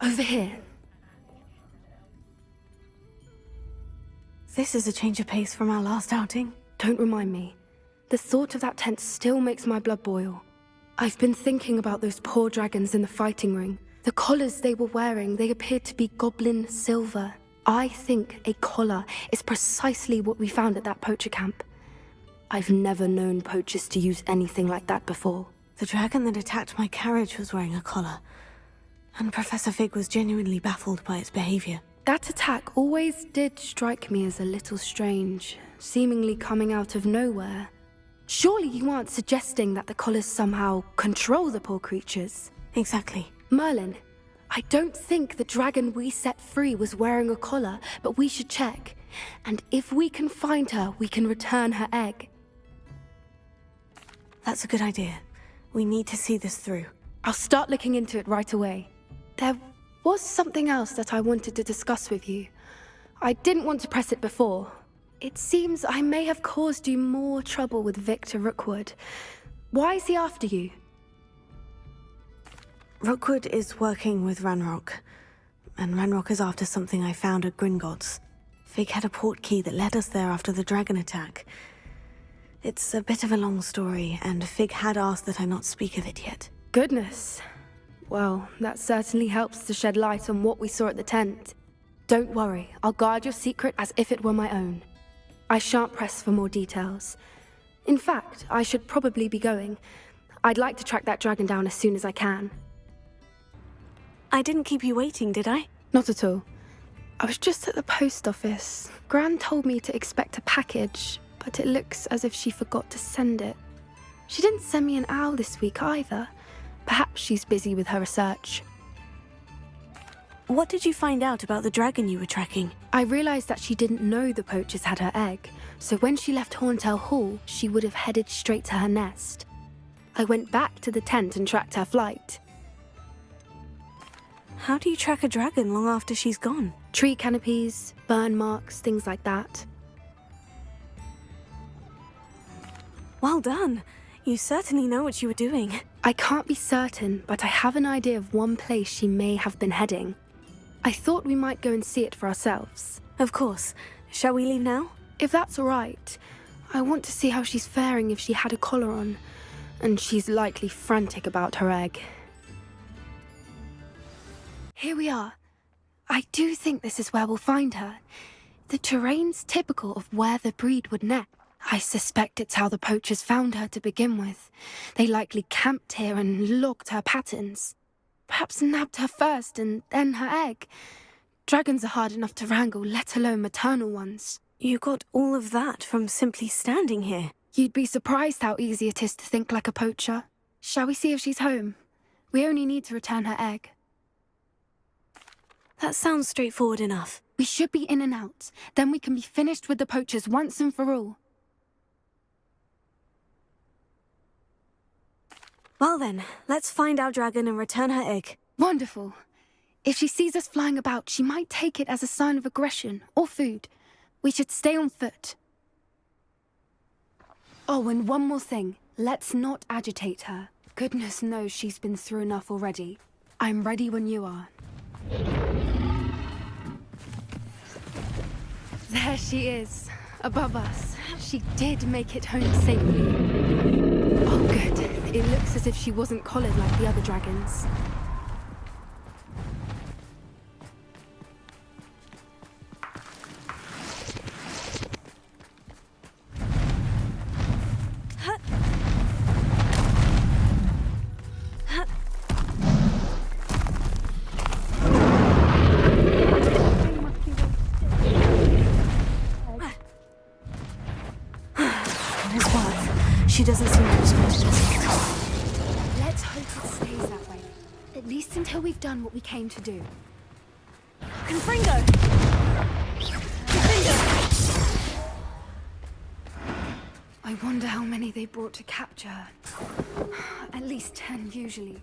Over here. This is a change of pace from our last outing. Don't remind me. The thought of that tent still makes my blood boil. I've been thinking about those poor dragons in the fighting ring. The collars they were wearing, they appeared to be goblin silver. I think a collar is precisely what we found at that poacher camp. I've never known poachers to use anything like that before. The dragon that attacked my carriage was wearing a collar, and Professor Fig was genuinely baffled by its behavior. That attack always did strike me as a little strange, seemingly coming out of nowhere. Surely you aren't suggesting that the collars somehow control the poor creatures? Exactly. Merlin, I don't think the dragon we set free was wearing a collar, but we should check. And if we can find her, we can return her egg. That's a good idea. We need to see this through. I'll start looking into it right away. There was something else that I wanted to discuss with you. I didn't want to press it before. It seems I may have caused you more trouble with Victor Rookwood. Why is he after you? Rookwood is working with Ranrock, and Ranrock is after something I found at Gringotts. Fig had a port key that led us there after the dragon attack. It's a bit of a long story, and Fig had asked that I not speak of it yet. Goodness. Well, that certainly helps to shed light on what we saw at the tent. Don't worry, I'll guard your secret as if it were my own. I shan't press for more details. In fact, I should probably be going. I'd like to track that dragon down as soon as I can. I didn't keep you waiting, did I? Not at all. I was just at the post office. Gran told me to expect a package, but it looks as if she forgot to send it. She didn't send me an owl this week either. Perhaps she's busy with her research. What did you find out about the dragon you were tracking? I realized that she didn't know the poachers had her egg, so when she left Horntail Hall, she would have headed straight to her nest. I went back to the tent and tracked her flight. How do you track a dragon long after she's gone? Tree canopies, burn marks, things like that. Well done. You certainly know what you were doing. I can't be certain, but I have an idea of one place she may have been heading. I thought we might go and see it for ourselves. Of course. Shall we leave now? If that's all right. I want to see how she's faring if she had a collar on. And she's likely frantic about her egg. Here we are. I do think this is where we'll find her. The terrain's typical of where the breed would nest. I suspect it's how the poachers found her to begin with. They likely camped here and logged her patterns. Perhaps nabbed her first and then her egg. Dragons are hard enough to wrangle, let alone maternal ones. You got all of that from simply standing here. You'd be surprised how easy it is to think like a poacher. Shall we see if she's home? We only need to return her egg. That sounds straightforward enough. We should be in and out. Then we can be finished with the poachers once and for all. Well then, let's find our dragon and return her egg. Wonderful. If she sees us flying about, she might take it as a sign of aggression or food. We should stay on foot. Oh, and one more thing. Let's not agitate her. Goodness knows she's been through enough already. I'm ready when you are. There she is, above us. She did make it home safely. Oh, good. It looks as if she wasn't collared like the other dragons. She doesn't seem to have spotted us. Let's hope it stays that way. At least until we've done what we came to do. Confringo! Confringo! I wonder how many they brought to capture her. At least 10 usually.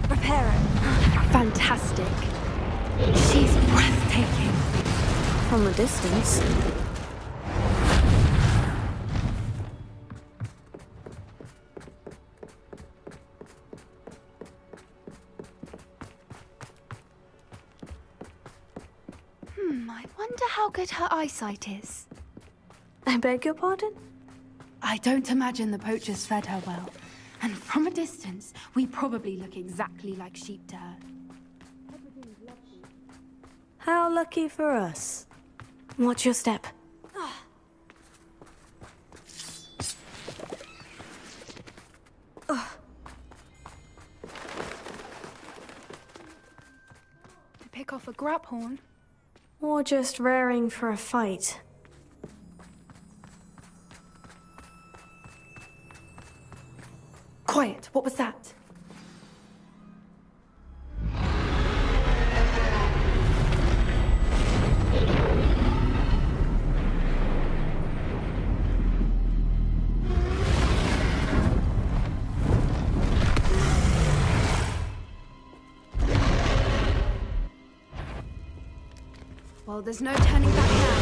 Prepare it. Fantastic. She's breathtaking. From a distance. I wonder how good her eyesight is. I beg your pardon? I don't imagine the poachers fed her well. And from a distance, we probably look exactly like sheep to her. How lucky for us. Watch your step. To pick off a grab horn? Or just raring for a fight. Quiet, what was that? Well, there's no turning back now.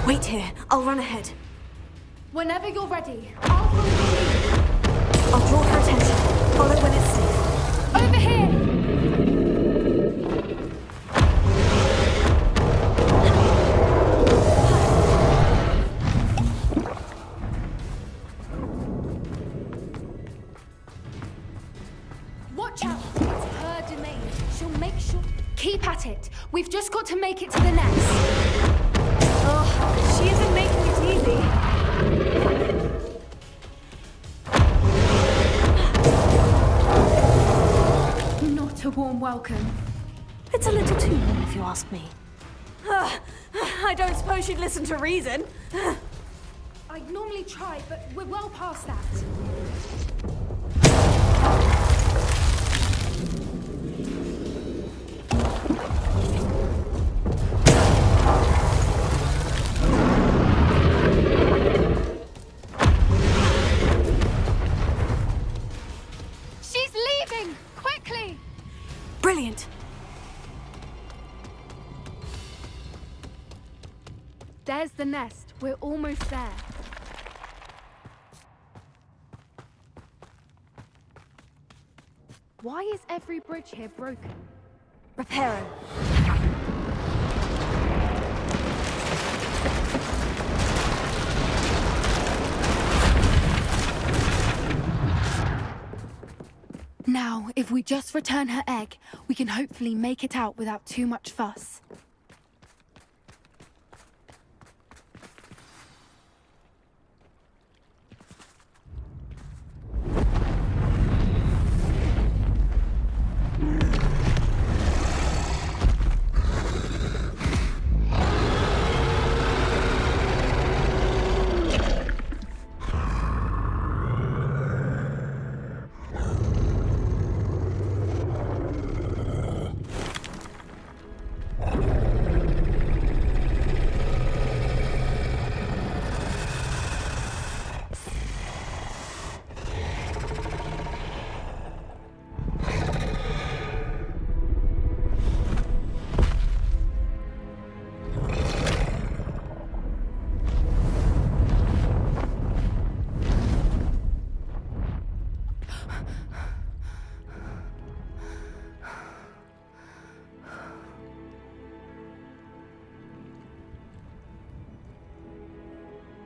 Wait here, I'll run ahead. Whenever you're ready, I'll follow your lead. I'll draw her attention. Follow when it's safe. Over here! Watch out! It's her domain. She'll make sure... Keep at it. We've just got to make it to the nest. Oh, she isn't making it easy. Not a warm welcome. It's a little too warm, if you ask me. I don't suppose she'd listen to reason. I'd normally try, but we're well past that. She's leaving! Quickly! Brilliant. There's the nest. We're almost there. Why is every bridge here broken? Repair it. Now, if we just return her egg, we can hopefully make it out without too much fuss.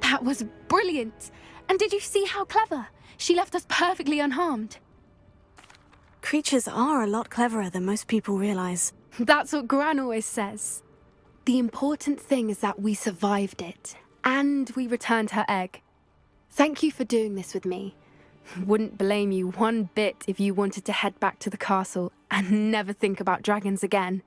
That was brilliant! And did you see how clever? She left us perfectly unharmed. Creatures are a lot cleverer than most people realize. That's what Gran always says. The important thing is that we survived it, and we returned her egg. Thank you for doing this with me. Wouldn't blame you one bit if you wanted to head back to the castle and never think about dragons again.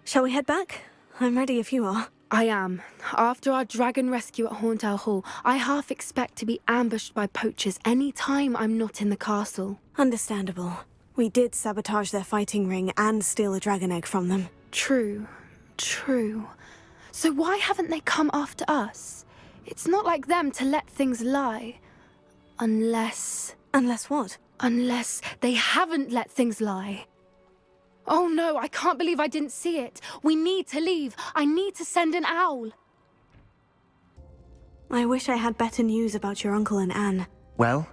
Shall we head back? I'm ready if you are. I am. After our dragon rescue at Hauntel Hall, I half expect to be ambushed by poachers any time I'm not in the castle. Understandable. We did sabotage their fighting ring and steal a dragon egg from them. True. So why haven't they come after us? It's not like them to let things lie. Unless what? Unless they haven't let things lie. Oh no, I can't believe I didn't see it. We need to leave. I need to send an owl. I wish I had better news about your uncle and Anne. Well,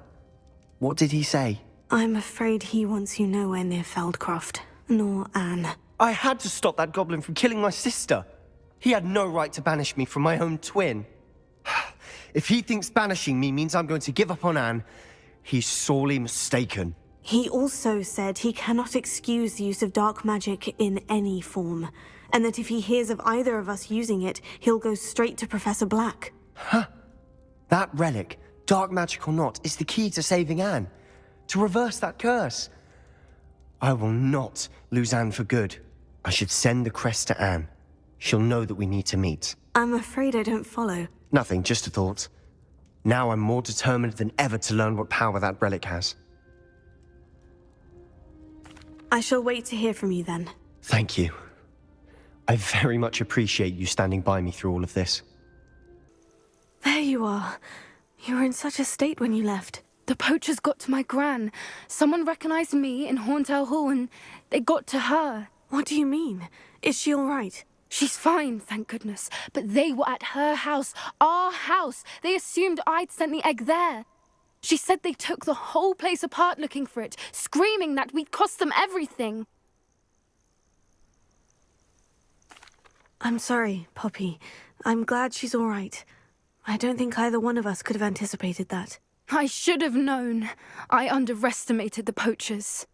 what did he say? I'm afraid he wants you nowhere near Feldcroft, nor Anne. I had to stop that goblin from killing my sister. He had no right to banish me from my own twin. If he thinks banishing me means I'm going to give up on Anne, he's sorely mistaken. He also said he cannot excuse the use of dark magic in any form, and that if he hears of either of us using it, he'll go straight to Professor Black. That relic, dark magic or not, is the key to saving Anne. To reverse that curse. I will not lose Anne for good. I should send the crest to Anne. She'll know that we need to meet. I'm afraid I don't follow. Nothing, just a thought. Now I'm more determined than ever to learn what power that relic has. I shall wait to hear from you then. Thank you. I very much appreciate you standing by me through all of this. There you are. You were in such a state when you left. The poachers got to my gran. Someone recognized me in Horntail Hall and they got to her. What do you mean? Is she all right? She's fine, thank goodness. But they were at her house, our house. They assumed I'd sent the egg there. She said they took the whole place apart looking for it, screaming that we'd cost them everything. I'm sorry, Poppy. I'm glad she's all right. I don't think either one of us could have anticipated that. I should have known. I underestimated the poachers.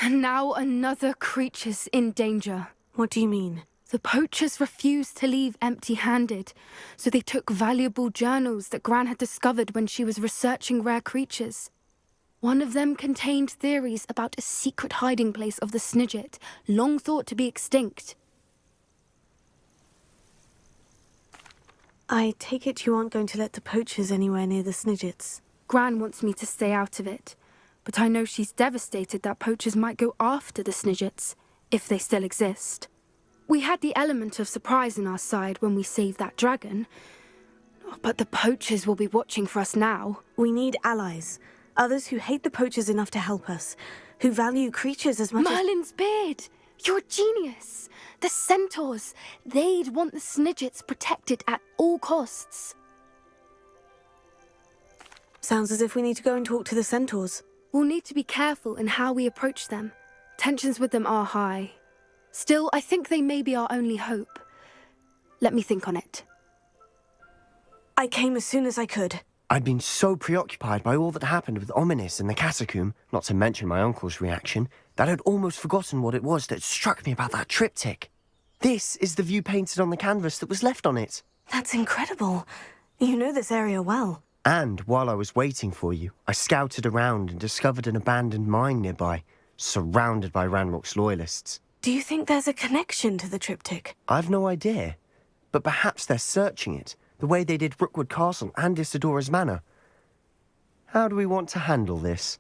And now another creature's in danger. What do you mean? The poachers refused to leave empty-handed, so they took valuable journals that Gran had discovered when she was researching rare creatures. One of them contained theories about a secret hiding place of the Snidget, long thought to be extinct. I take it you aren't going to let the poachers anywhere near the Snidgets. Gran wants me to stay out of it, but I know she's devastated that poachers might go after the Snidgets, if they still exist. We had the element of surprise on our side when we saved that dragon, but the poachers will be watching for us now. We need allies. Others who hate the poachers enough to help us, who value creatures as much as... Merlin's beard! You're a genius! The centaurs! They'd want the Snidgets protected at all costs. Sounds as if we need to go and talk to the centaurs. We'll need to be careful in how we approach them. Tensions with them are high. Still, I think they may be our only hope. Let me think on it. I came as soon as I could. I'd been so preoccupied by all that happened with Ominis and the catacomb, not to mention my uncle's reaction, that I'd almost forgotten what it was that struck me about that triptych. This is the view painted on the canvas that was left on it. That's incredible. You know this area well. And while I was waiting for you, I scouted around and discovered an abandoned mine nearby, surrounded by Ranrock's loyalists. Do you think there's a connection to the triptych? I've no idea, but perhaps they're searching it, the way they did Rookwood Castle and Isidora's Manor. How do we want to handle this?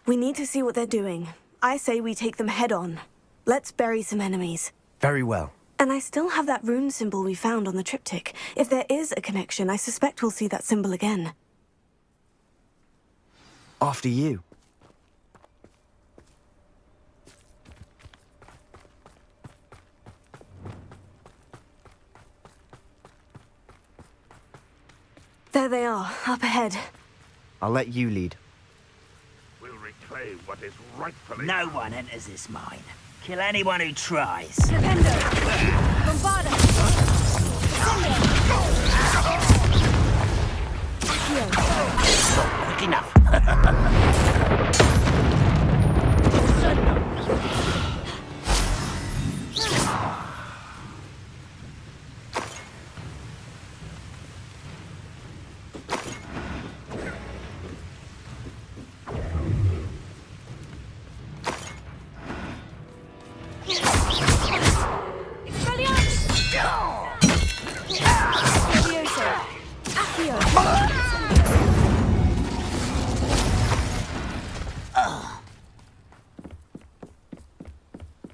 We need to see what they're doing. I say we take them head on. Let's bury some enemies. Very well. And I still have that rune symbol we found on the triptych. If there is a connection, I suspect we'll see that symbol again. After you. There they are, up ahead. I'll let you lead. We'll reclaim what is rightfully No one enters this mine. Kill anyone who tries. Defendo! Bombarda! Quick enough.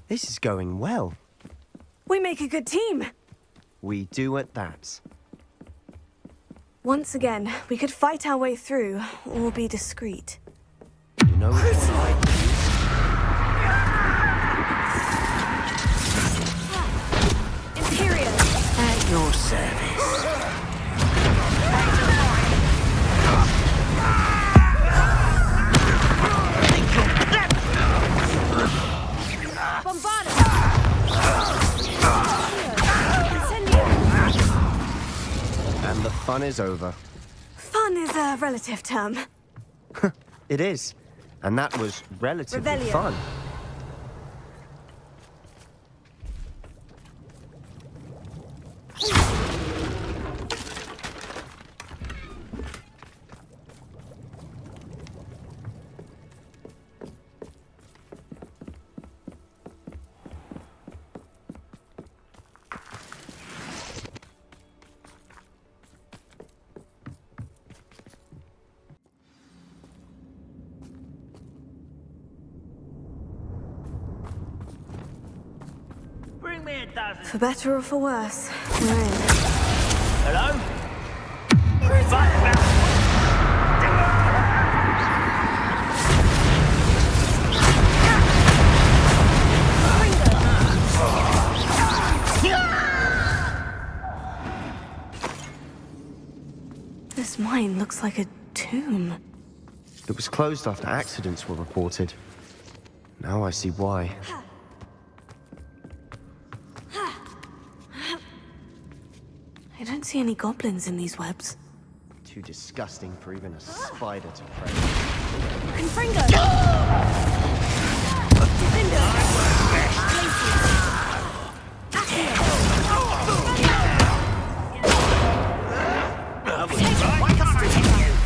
This is going well. We make a good team. We do at that. Once again, we could fight our way through, or be discreet. You know it's like... At your service. fun is over. Fun is a relative term. It is. And that was relatively Revelio. fun. Bring me a dozen. For better or for worse, we're in. Hello? Fight about. This mine looks like a tomb. It was closed after accidents were reported. Now I see why. I don't see any goblins in these webs. Too disgusting for even a spider to prey. Confringo!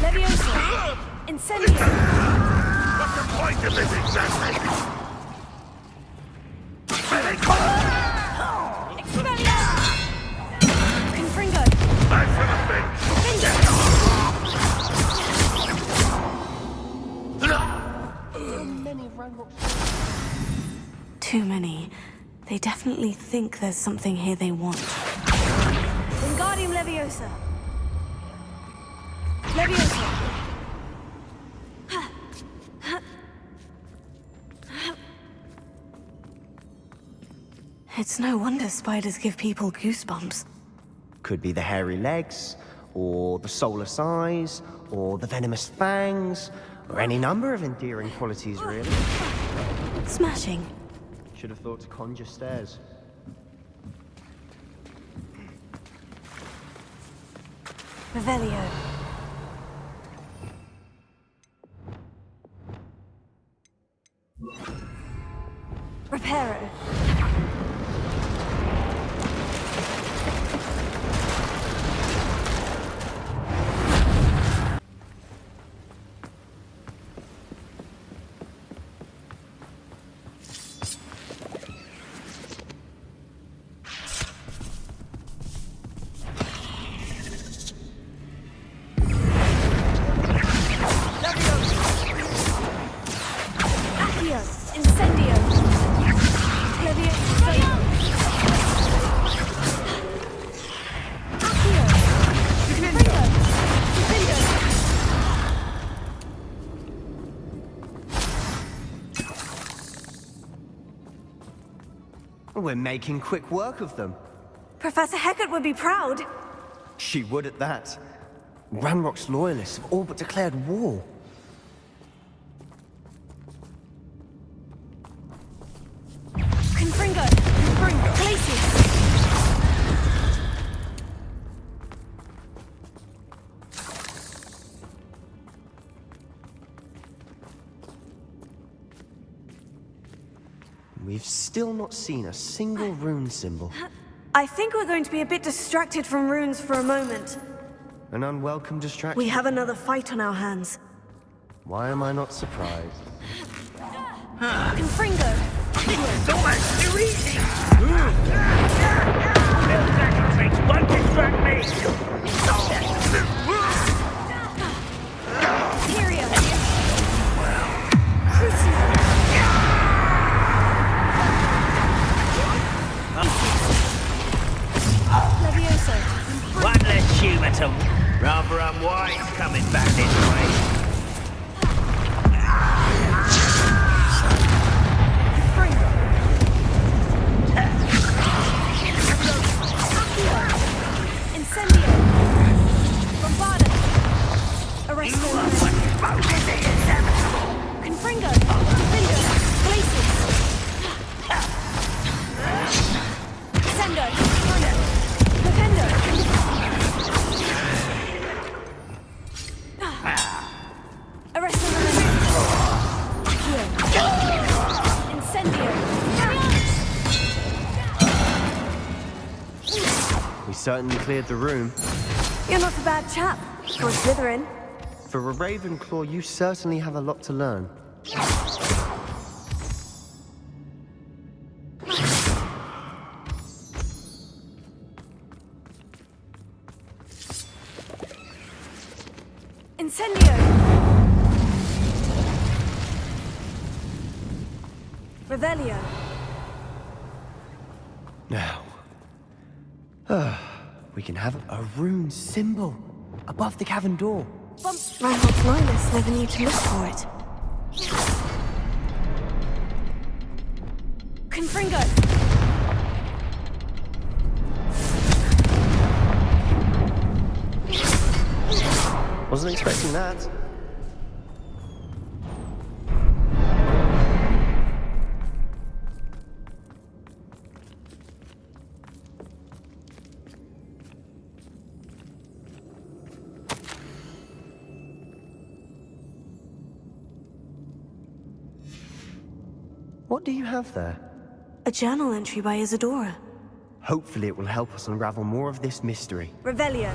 Leviosa! Incendio! What's the point of this exactly? Expelliarmus! Confringo! I should have been. Too many. They definitely think there's something here they want. Wingardium Leviosa! Leviosa! It's no wonder spiders give people goosebumps. Could be the hairy legs, or the soulless eyes, or the venomous fangs, or any number of endearing qualities, really. Smashing. Should have thought to conjure stairs. Revelio. Reparo. Incendio! Leviosa! Accio! Confringo! We're making quick work of them. Professor Hecat would be proud. She would at that. Ranrock's loyalists have all but declared war. Confringo! Glacius! We've still not seen a single rune symbol. I think we're going to be a bit distracted from runes for a moment. An unwelcome distraction. We have another fight on our hands. Why am I not surprised? Confringo! It's almost too easy. Little second tricks won't distract me. Tyria! Crucio! Leviosa! One less humour to rather unwise coming back this way. Incendio! Bombarda! Arresto! Confringo! Confringo! Glacius! Sendo! Defendo! certainly cleared the room. You're not a bad chap for a Slytherin. For a Ravenclaw, you certainly have a lot to learn. Incendio! Revelio. Now, we can have a rune symbol above the cavern door. Ranrock's loyalists never knew to look for it. Confringo! Wasn't expecting that. What do you have there? A journal entry by Isadora. Hopefully it will help us unravel more of this mystery. Revelio.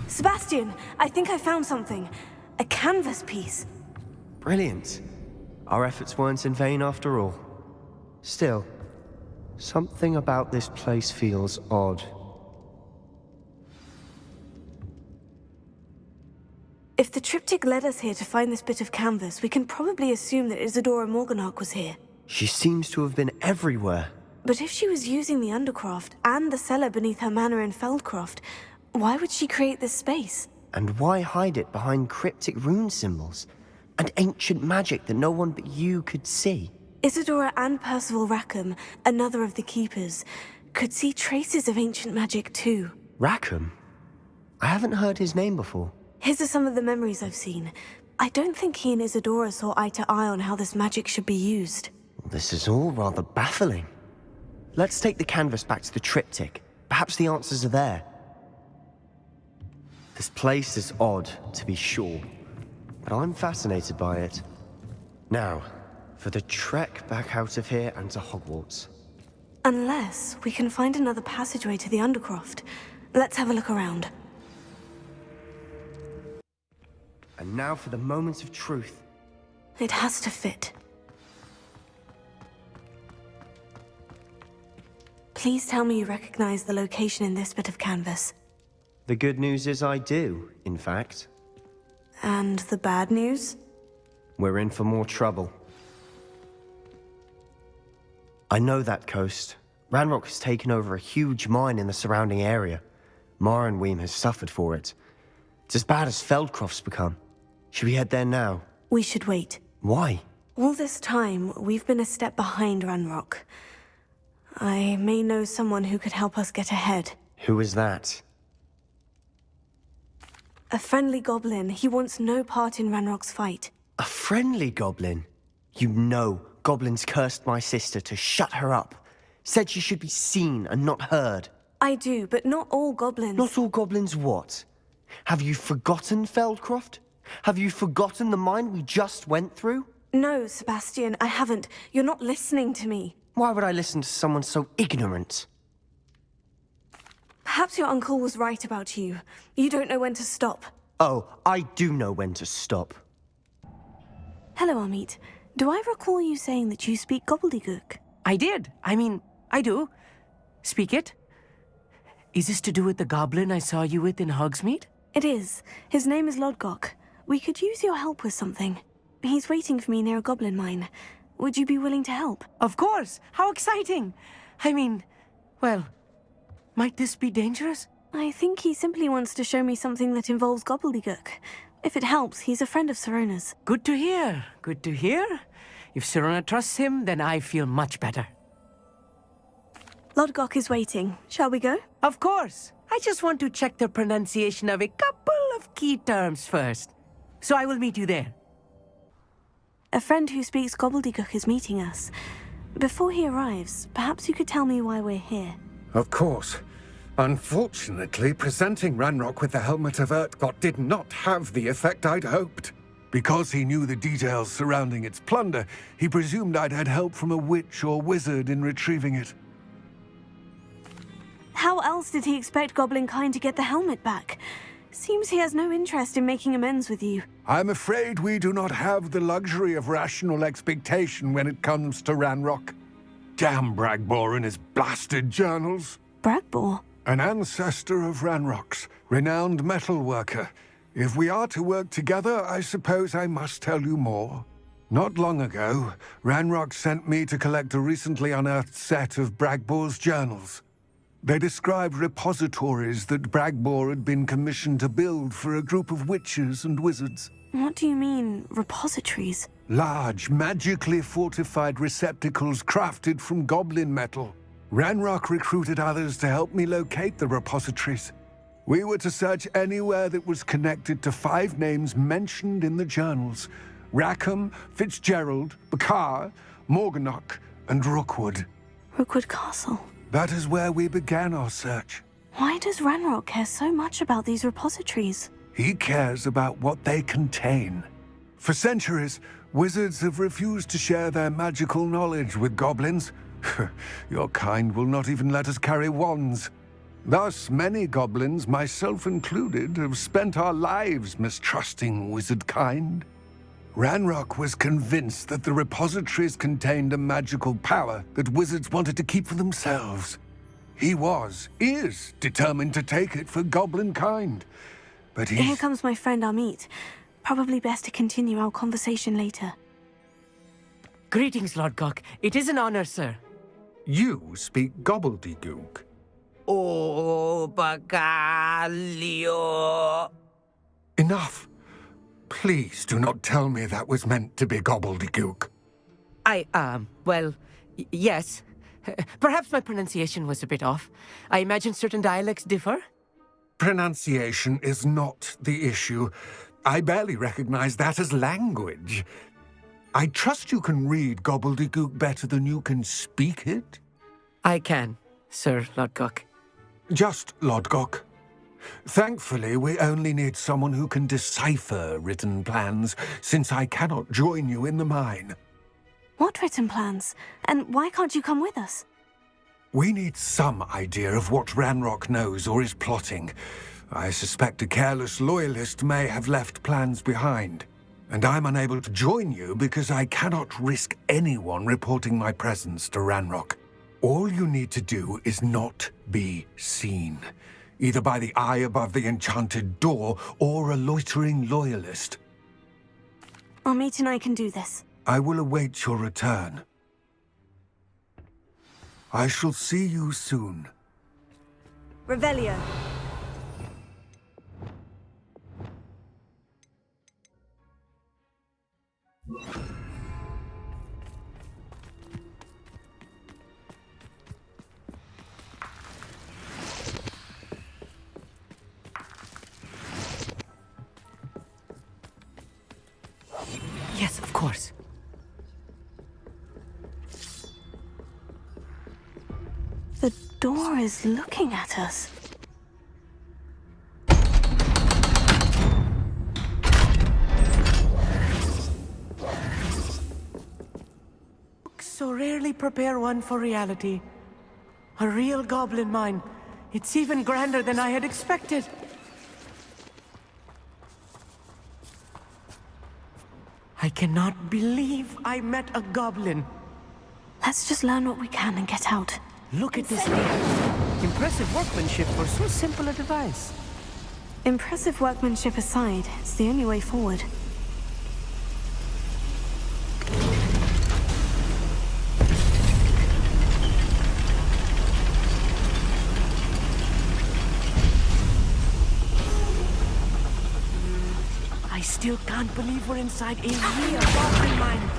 Sebastian, I think I found something. A canvas piece. Brilliant. Our efforts weren't in vain after all. Still, something about this place feels odd. If the triptych led us here to find this bit of canvas, we can probably assume that Isadora Morganach was here. She seems to have been everywhere. But if she was using the Undercroft and the cellar beneath her manor in Feldcroft, why would she create this space? And why hide it behind cryptic rune symbols? And ancient magic that no one but you could see? Isadora and Percival Rackham, another of the Keepers, could see traces of ancient magic too. Rackham? I haven't heard his name before. His are some of the memories I've seen. I don't think he and Isadora saw eye to eye on how this magic should be used. This is all rather baffling. Let's take the canvas back to the triptych. Perhaps the answers are there. This place is odd, to be sure, but I'm fascinated by it. Now, for the trek back out of here and to Hogwarts. Unless we can find another passageway to the Undercroft. Let's have a look around. And now for the moment of truth. It has to fit. Please tell me you recognize the location in this bit of canvas. The good news is I do, in fact. And the bad news? We're in for more trouble. I know that coast. Ranrock has taken over a huge mine in the surrounding area. Mornweem has suffered for it. It's as bad as Feldcroft's become. Should we head there now? We should wait. Why? All this time, we've been a step behind Ranrock. I may know someone who could help us get ahead. Who is that? A friendly goblin. He wants no part in Ranrock's fight. A friendly goblin? You know goblins cursed my sister to shut her up. Said she should be seen and not heard. I do, but not all goblins. Not all goblins what? Have you forgotten Feldcroft? Have you forgotten the mine we just went through? No, Sebastian, I haven't. You're not listening to me. Why would I listen to someone so ignorant? Perhaps your uncle was right about you. You don't know when to stop. Oh, I do know when to stop. Hello, Amit. Do I recall you saying that you speak gobbledygook? I did. I do. Speak it. Is this to do with the goblin I saw you with in Hogsmeade? It is. His name is Lodgok. We could use your help with something. He's waiting for me near a goblin mine. Would you be willing to help? Of course. How exciting. Well, might this be dangerous? I think he simply wants to show me something that involves gobbledygook. If it helps, he's a friend of Sirona's. Good to hear. Good to hear. If Sirona trusts him, then I feel much better. Lodgok is waiting. Shall we go? Of course. I just want to check the pronunciation of a couple of key terms first. So I will meet you there. A friend who speaks gobbledygook is meeting us. Before he arrives, perhaps you could tell me why we're here. Of course. Unfortunately, presenting Ranrock with the Helmet of Urtkot did not have the effect I'd hoped. Because he knew the details surrounding its plunder, he presumed I'd had help from a witch or wizard in retrieving it. How else did he expect Goblin Kind to get the helmet back? Seems he has no interest in making amends with you. I'm afraid we do not have the luxury of rational expectation when it comes to Ranrock. Damn Bragbor and his blasted journals. Bragbor? An ancestor of Ranrock's, renowned metal worker. If we are to work together, I suppose I must tell you more. Not long ago, Ranrock sent me to collect a recently unearthed set of Bragbor's journals. They described repositories that Bragbor had been commissioned to build for a group of witches and wizards. What do you mean, repositories? Large, magically fortified receptacles crafted from goblin metal. Ranrock recruited others to help me locate the repositories. We were to search anywhere that was connected to 5 names mentioned in the journals: Rackham, Fitzgerald, Bakar, Morganach, and Rookwood. Rookwood Castle. That is where we began our search. Why does Ranrock care so much about these repositories? He cares about what they contain. For centuries, wizards have refused to share their magical knowledge with goblins. Your kind will not even let us carry wands. Thus, many goblins, myself included, have spent our lives mistrusting wizard kind. Ranrock was convinced that the repositories contained a magical power that wizards wanted to keep for themselves. He is determined to take it for goblin kind. But Here comes my friend Amit. Probably best to continue our conversation later. Greetings, Lodgok. It is an honor, sir. You speak gobbledygook. Oh, Bagalio. Enough. Please do not tell me that was meant to be gobbledygook. Well, yes. Perhaps my pronunciation was a bit off. I imagine certain dialects differ. Pronunciation is not the issue. I barely recognize that as language. I trust you can read gobbledygook better than you can speak it? I can, Sir Lodgok. Just Lodgok. Thankfully, we only need someone who can decipher written plans, since I cannot join you in the mine. What written plans? And why can't you come with us? We need some idea of what Ranrock knows or is plotting. I suspect a careless loyalist may have left plans behind. And I'm unable to join you because I cannot risk anyone reporting my presence to Ranrock. All you need to do is not be seen, either by the eye above the enchanted door or a loitering loyalist. Amit and I can do this. I will await your return. I shall see you soon. Revelio. Yes, of course. The door is looking at us. So rarely prepare one for reality. A real goblin mine. It's even grander than I had expected. I cannot believe I met a goblin. Let's just learn what we can and get out. Look at this needle. Impressive workmanship for so simple a device. Impressive workmanship aside, it's the only way forward. I still can't believe we're inside a real goblin mine.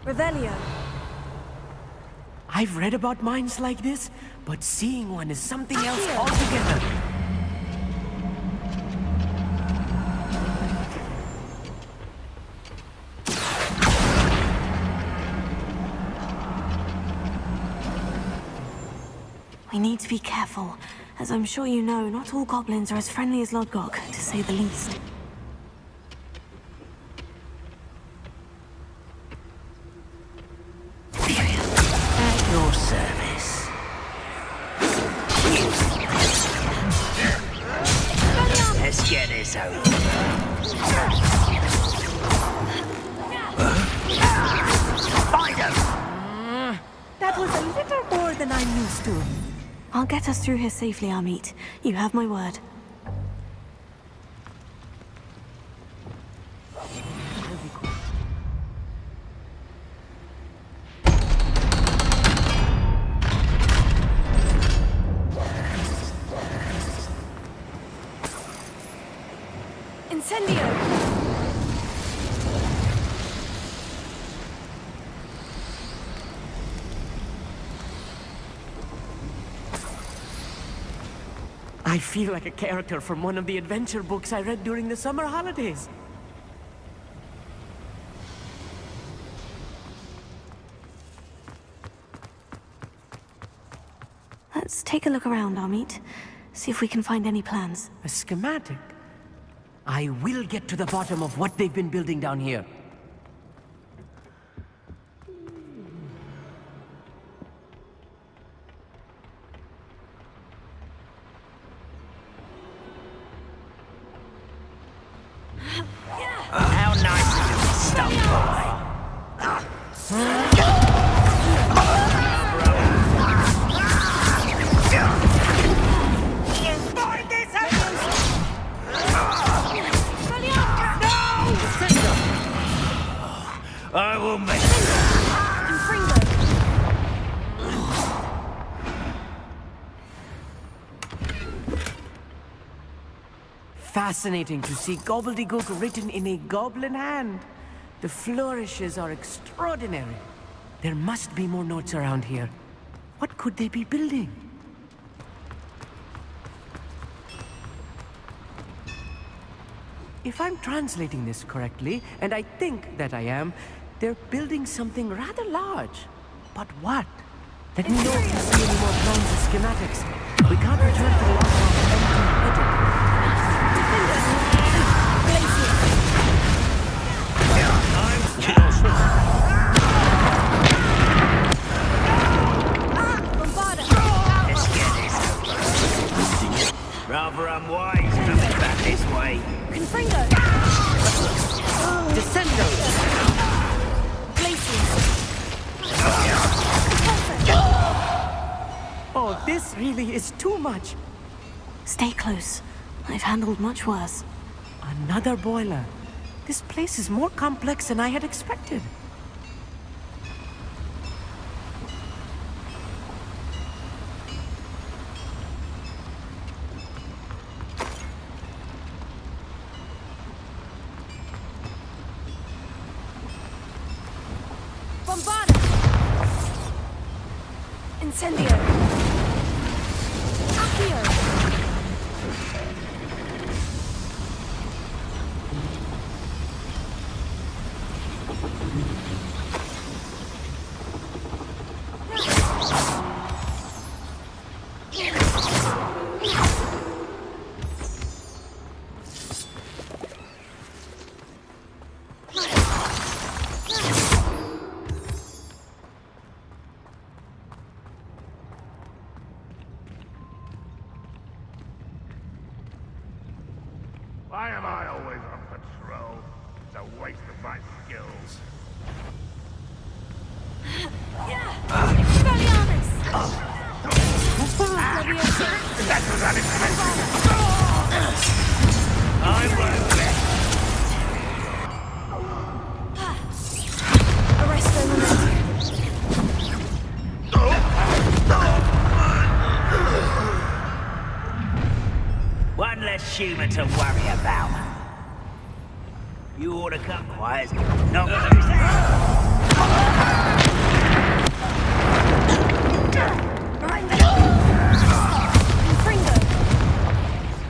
Revelio. I've read about mines like this, but seeing one is something else altogether. We need to be careful. As I'm sure you know, not all goblins are as friendly as Lodgok, to say the least. At your service. Let's get this over. Find him! That was a little more than I'm used to. I'll get us through here safely, Amit. You have my word. Incendio! I feel like a character from one of the adventure books I read during the summer holidays. Let's take a look around, Amit. See if we can find any plans. A schematic. I will get to the bottom of what they've been building down here. How nice of you to stop by. I will make Fascinating to see gobbledygook written in a goblin hand. The flourishes are extraordinary. There must be more notes around here. What could they be building? If I'm translating this correctly, and I think that I am, they're building something rather large. But what? Let me know if you see any more plans or schematics. We can't return to the empty-headed. Let's get this. Rather unwise coming back this way. Confringo! Descendo! Oh, this really is too much. Stay close. I've handled much worse. Another boiler. This place is more complex than I had expected. Bombada! Incendio! Accio! Why am I always on patrol? It's a waste of my skills. That was unexpected! I won't let. Arresto momentum. One less human to worry about. You ought to cut quiet. Not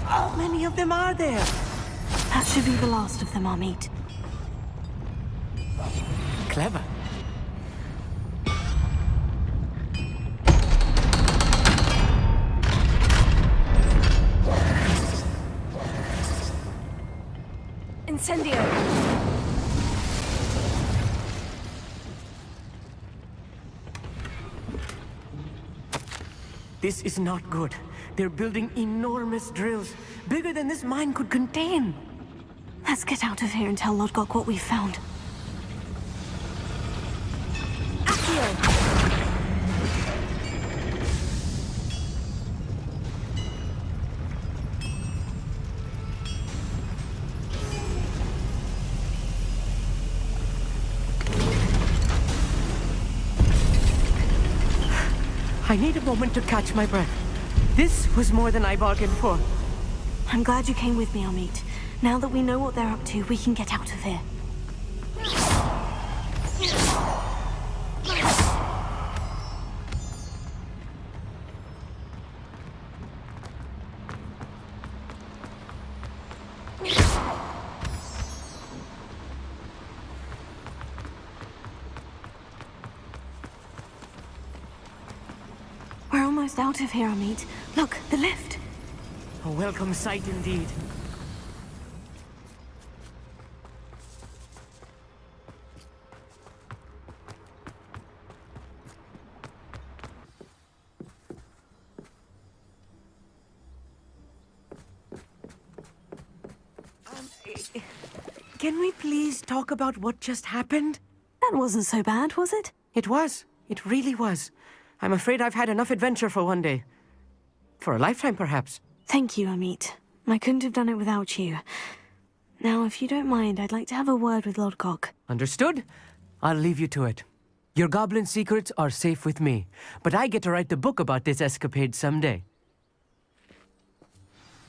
How many of them are there? That should be the last of them, Amit. Incendio! This is not good. They're building enormous drills, bigger than this mine could contain. Let's get out of here and tell Lodgok what we found. Accio! I need a moment to catch my breath. This was more than I bargained for. I'm glad you came with me, Amit. Now that we know what they're up to, we can get out of here. We're almost out of here, Amit. Look, the lift. A welcome sight indeed. Can we please talk about what just happened? That wasn't so bad, was it? It was. It really was. I'm afraid I've had enough adventure for one day. For a lifetime, perhaps. Thank you, Amit. I couldn't have done it without you. Now, if you don't mind, I'd like to have a word with Lodgok. Understood? I'll leave you to it. Your goblin secrets are safe with me, but I get to write the book about this escapade someday.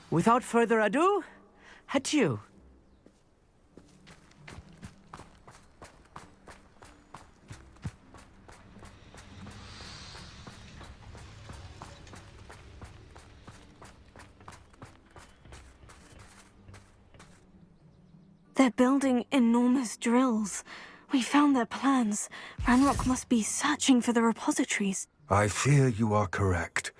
Without further ado, adieu. They're building enormous drills. We found their plans. Ranrock must be searching for the repositories. I fear you are correct.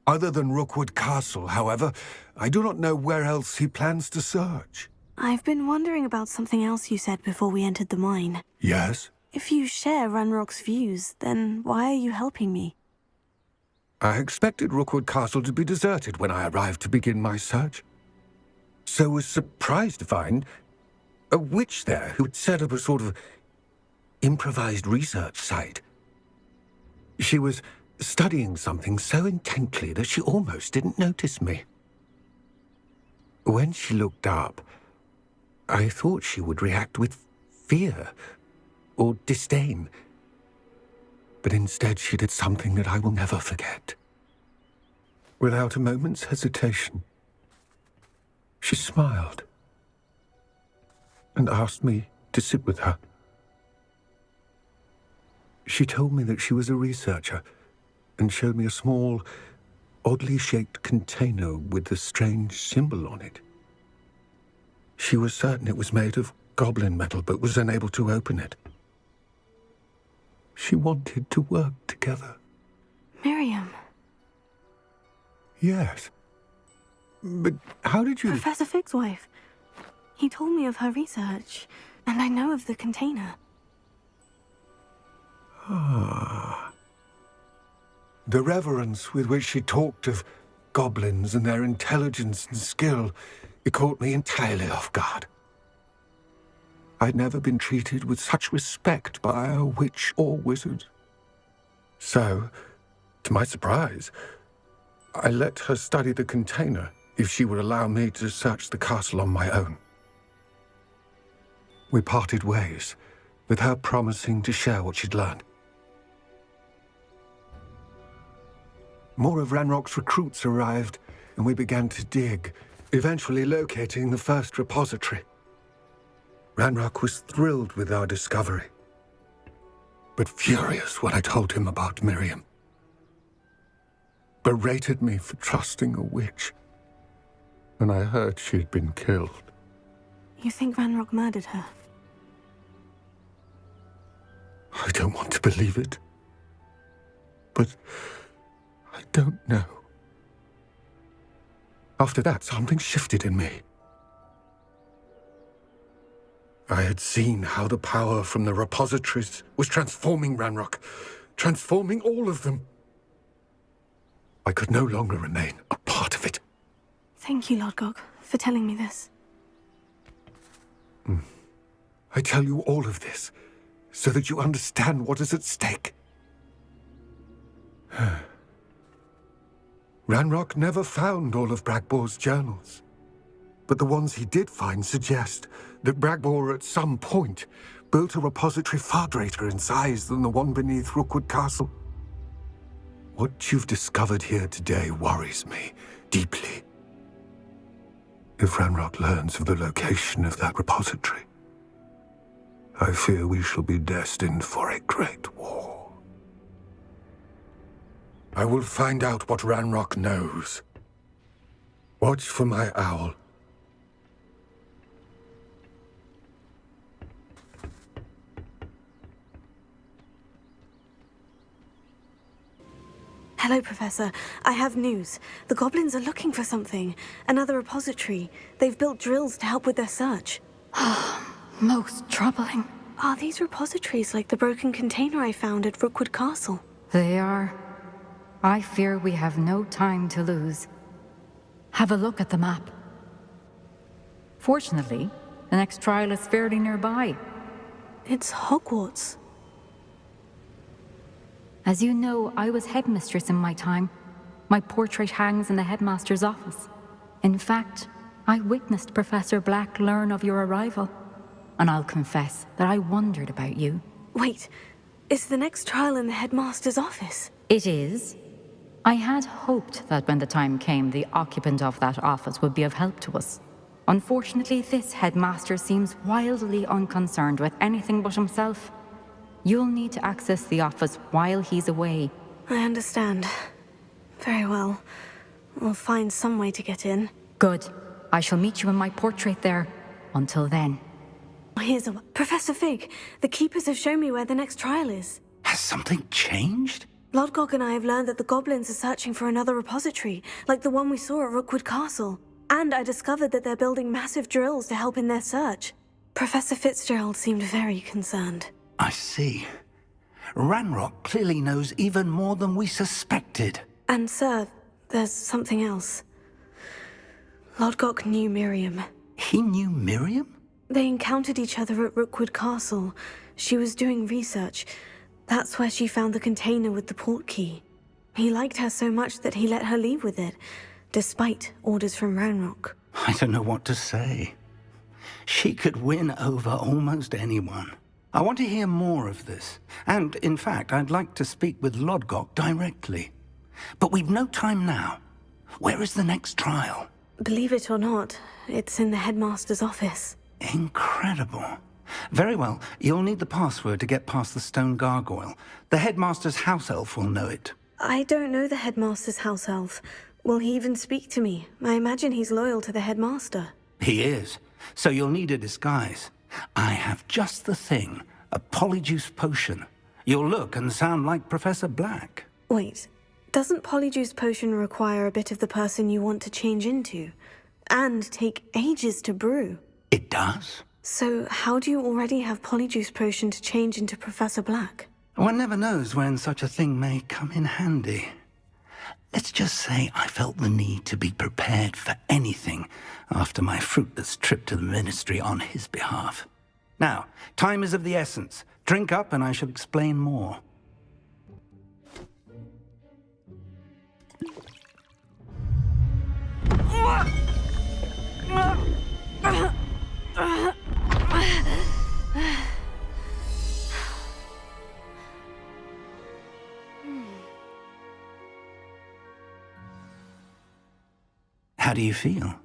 Other than Rookwood Castle, however, I do not know where else he plans to search. I've been wondering about something else you said before we entered the mine. Yes? If you share Ranrock's views, then why are you helping me? I expected Rookwood Castle to be deserted when I arrived to begin my search. So was surprised to find a witch there who'd set up a sort of improvised research site. She was studying something so intently that she almost didn't notice me. When she looked up, I thought she would react with fear or disdain. But instead she did something that I will never forget. Without a moment's hesitation, she smiled and asked me to sit with her. She told me that she was a researcher and showed me a small, oddly shaped container with a strange symbol on it. She was certain it was made of goblin metal, but was unable to open it. She wanted to work together. Miriam. Yes. But how did you... Professor Fig's wife. He told me of her research, and I know of the container. Ah. The reverence with which she talked of goblins and their intelligence and skill, it caught me entirely off guard. I'd never been treated with such respect by a witch or wizard. So, to my surprise, I let her study the container if she would allow me to search the castle on my own. We parted ways, with her promising to share what she'd learned. More of Ranrock's recruits arrived, and we began to dig, eventually locating the first repository. Ranrock was thrilled with our discovery, but furious when I told him about Miriam. Berated me for trusting a witch, and I heard she'd been killed. You think Ranrock murdered her? I don't want to believe it, but I don't know. After that, something shifted in me. I had seen how the power from the repositories was transforming Ranrock, transforming all of them. I could no longer remain a part of it. Thank you, Lodgok, for telling me this. I tell you all of this so that you understand what is at stake. Ranrock never found all of Bragbor's journals, but the ones he did find suggest that Bragbor at some point built a repository far greater in size than the one beneath Rookwood Castle. What you've discovered here today worries me deeply. If Ranrock learns of the location of that repository, I fear we shall be destined for a great war. I will find out what Ranrock knows. Watch for my owl. Hello, Professor. I have news. The goblins are looking for something. Another repository. They've built drills to help with their search. Most troubling. Are these repositories like the broken container I found at Rookwood Castle? They are. I fear we have no time to lose. Have a look at the map. Fortunately, the next trial is fairly nearby. It's Hogwarts. As you know, I was headmistress in my time. My portrait hangs in the headmaster's office. In fact, I witnessed Professor Black learn of your arrival. And I'll confess that I wondered about you. Wait, is the next trial in the headmaster's office? It is. I had hoped that when the time came, the occupant of that office would be of help to us. Unfortunately, this headmaster seems wildly unconcerned with anything but himself. You'll need to access the office while he's away. I understand. Very well. We'll find some way to get in. Good. I shall meet you in my portrait there. Until then. Here's a... Professor Fig, the Keepers have shown me where the next trial is. Has something changed? Lodgok and I have learned that the goblins are searching for another repository, like the one we saw at Rookwood Castle. And I discovered that they're building massive drills to help in their search. Professor Fitzgerald seemed very concerned. I see. Ranrock clearly knows even more than we suspected. And sir, there's something else. Lodgok knew Miriam. He knew Miriam? They encountered each other at Rookwood Castle. She was doing research. That's where she found the container with the port key. He liked her so much that he let her leave with it, despite orders from Ranrock. I don't know what to say. She could win over almost anyone. I want to hear more of this. And, in fact, I'd like to speak with Lodgok directly. But we've no time now. Where is the next trial? Believe it or not, it's in the headmaster's office. Incredible. Very well. You'll need the password to get past the stone gargoyle. The headmaster's house elf will know it. I don't know the headmaster's house elf. Will he even speak to me? I imagine he's loyal to the headmaster. He is. So you'll need a disguise. I have just the thing. A polyjuice potion. You'll look and sound like Professor Black. Wait, doesn't polyjuice potion require a bit of the person you want to change into? And take ages to brew? It does. So how do you already have polyjuice potion to change into Professor Black? One never knows when such a thing may come in handy. Let's just say I felt the need to be prepared for anything after my fruitless trip to the ministry on his behalf. Now, time is of the essence. Drink up and I shall explain more. How do you feel?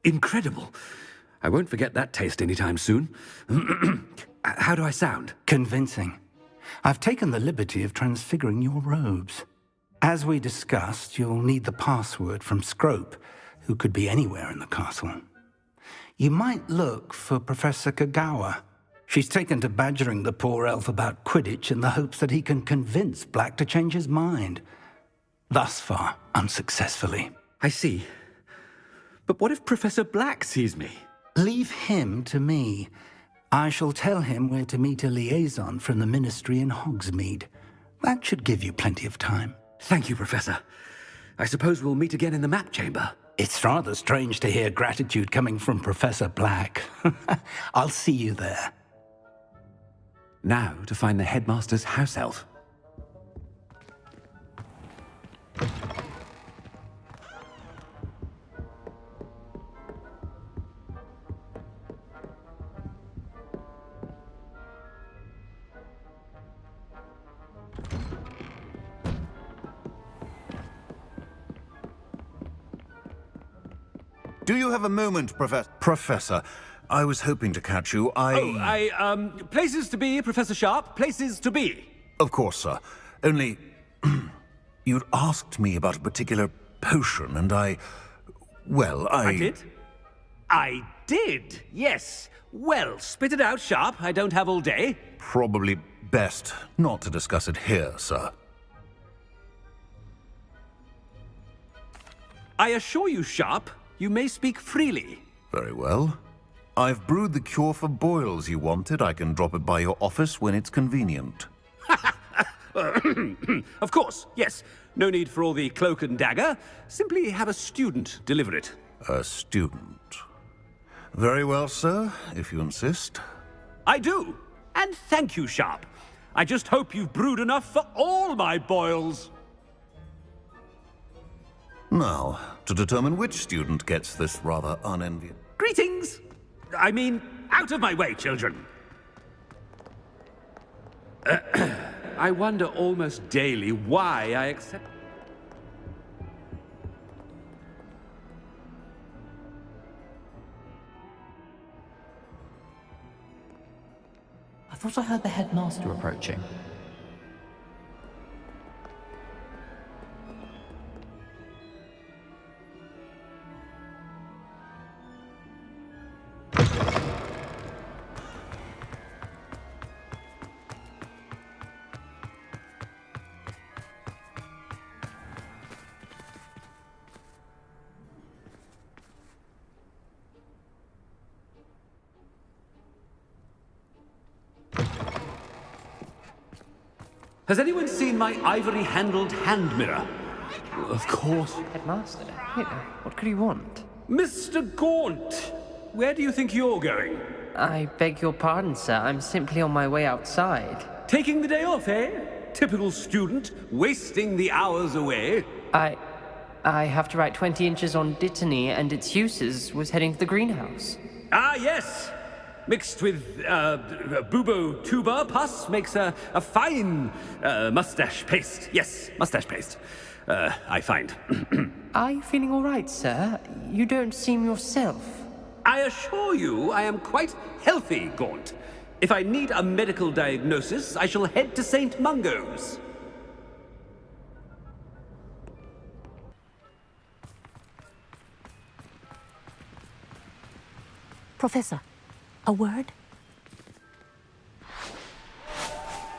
Incredible. I won't forget that taste anytime soon. How do I sound? Convincing. I've taken the liberty of transfiguring your robes. As we discussed, you'll need the password from Scrope, who could be anywhere in the castle. You might look for Professor Kagawa. She's taken to badgering the poor elf about Quidditch in the hopes that he can convince Black to change his mind. Thus far, unsuccessfully. I see. But what if Professor Black sees me? Leave him to me. I shall tell him where to meet a liaison from the Ministry in Hogsmeade. That should give you plenty of time. Thank you, Professor. I suppose we'll meet again in the map chamber. It's rather strange to hear gratitude coming from Professor Black. I'll see you there. Now to find the headmaster's house elf. Do you have a moment, Professor? I was hoping to catch you. Places to be, Professor Sharp. Places to be. Of course, sir. Only... you'd asked me about a particular potion, and I did? I did, yes. Well, spit it out, Sharp. I don't have all day. Probably best not to discuss it here, sir. I assure you, Sharp, you may speak freely. Very well. I've brewed the cure for boils you wanted. I can drop it by your office when it's convenient. Of course, yes. No need for all the cloak and dagger. Simply have a student deliver it. A student. Very well, sir, if you insist. I do. And thank you, Sharp. I just hope you've brewed enough for all my boils. Now, to determine which student gets this rather unenviable... Greetings! I mean, out of my way, children. I wonder almost daily why I accept... I thought I heard the headmaster approaching. Has anyone seen my ivory-handled hand mirror? Of course. Headmaster? What could you want? Mr. Gaunt! Where do you think you're going? I beg your pardon, sir. I'm simply on my way outside. Taking the day off, eh? Typical student, wasting the hours away. I have to write 20 inches on Dittany and its uses. Was heading to the greenhouse. Ah, yes! Mixed with bubo tuber pus makes a fine mustache paste. Yes, mustache paste. I find. Are you feeling all right, sir? You don't seem yourself. I assure you I am quite healthy, Gaunt. If I need a medical diagnosis, I shall head to St. Mungo's. Professor, a word?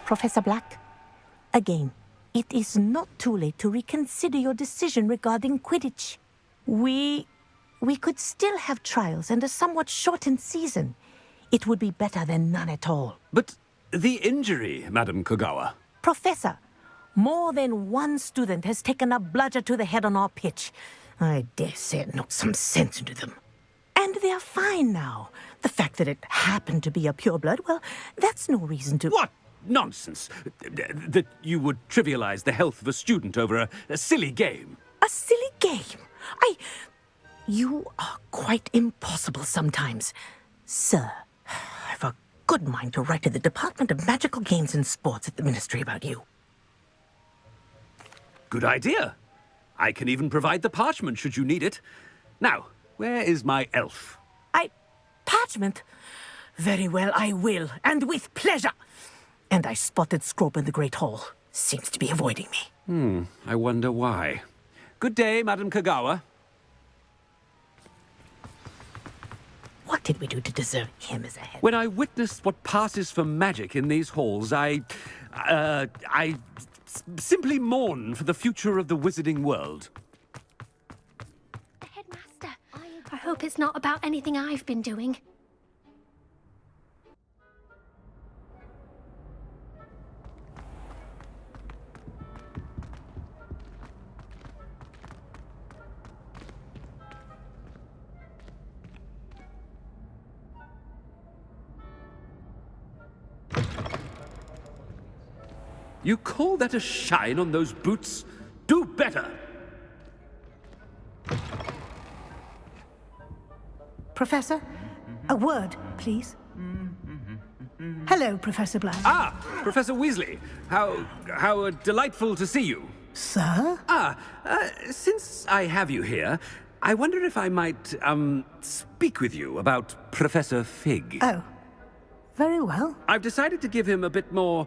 Professor Black, again, it is not too late to reconsider your decision regarding Quidditch. We could still have trials and a somewhat shortened season. It would be better than none at all. But the injury, Madam Kogawa. Professor, more than one student has taken a bludger to the head on our pitch. I dare say it knocked some sense into them. And they're fine now. The fact that it happened to be a pureblood, well, that's no reason to... What nonsense! That you would trivialize the health of a student over a silly game. A silly game? You are quite impossible sometimes. Sir, I've a good mind to write to the Department of Magical Games and Sports at the Ministry about you. Good idea. I can even provide the parchment should you need it. Now, where is my elf? Parchment? Very well, I will, and with pleasure. And I spotted Scrope in the Great Hall. Seems to be avoiding me. I wonder why. Good day, Madam Kogawa. What did we do to deserve him as a head? When I witnessed what passes for magic in these halls, I simply mourn for the future of the wizarding world. Headmaster, I hope it's not about anything I've been doing. You call that a shine on those boots? Do better! Professor, a word, please. Hello, Professor Black. Ah, Professor Weasley. How delightful to see you. Sir? Since I have you here, I wonder if I might, speak with you about Professor Fig. Oh. Very well. I've decided to give him a bit more,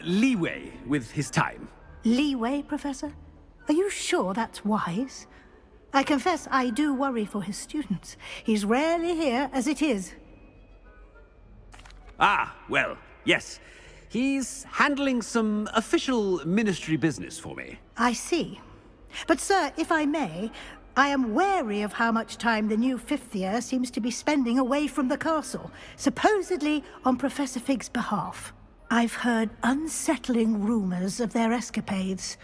leeway with his time. Leeway, Professor? Are you sure that's wise? I confess I do worry for his students. He's rarely here as it is. Ah, well, yes. He's handling some official ministry business for me. I see. But, sir, if I may, I am wary of how much time the new fifth year seems to be spending away from the castle, supposedly on Professor Fig's behalf. I've heard unsettling rumors of their escapades.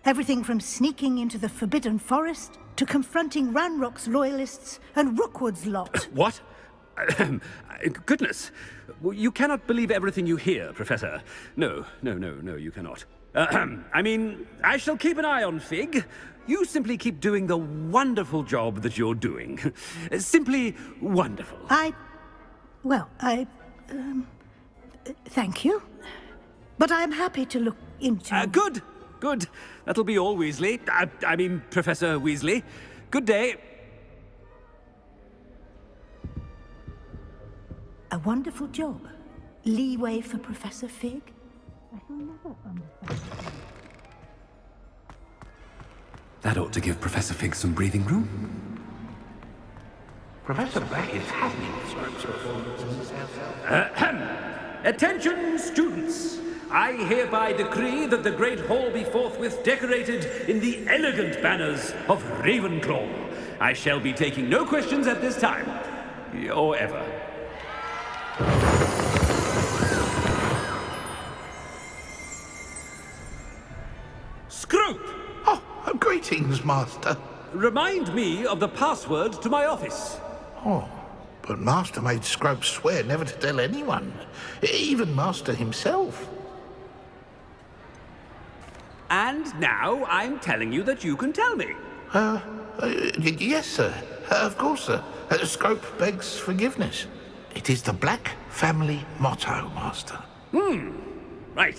Everything from sneaking into the Forbidden Forest to confronting Ranrock's loyalists and Rookwood's lot. What? Goodness. You cannot believe everything you hear, Professor. No, you cannot. I mean, I shall keep an eye on Fig. You simply keep doing the wonderful job that you're doing. Simply wonderful. Thank you. But I'm happy to look into... Good. That'll be all, Weasley. I mean, Professor Weasley. Good day. A wonderful job. Leeway for Professor Fig? I shall never understand. That ought to give Professor Fig some breathing room. Professor Black is happy with Scrope's performance. Attention, students! I hereby decree that the Great Hall be forthwith decorated in the elegant banners of Ravenclaw. I shall be taking no questions at this time, or ever. Scrope! Oh, greetings, Master. Remind me of the password to my office. Oh, but Master made Scrope swear never to tell anyone, even Master himself. And now I'm telling you that you can tell me. Yes, sir. Of course, sir. Scrope begs forgiveness. It is the Black family motto, Master. Right.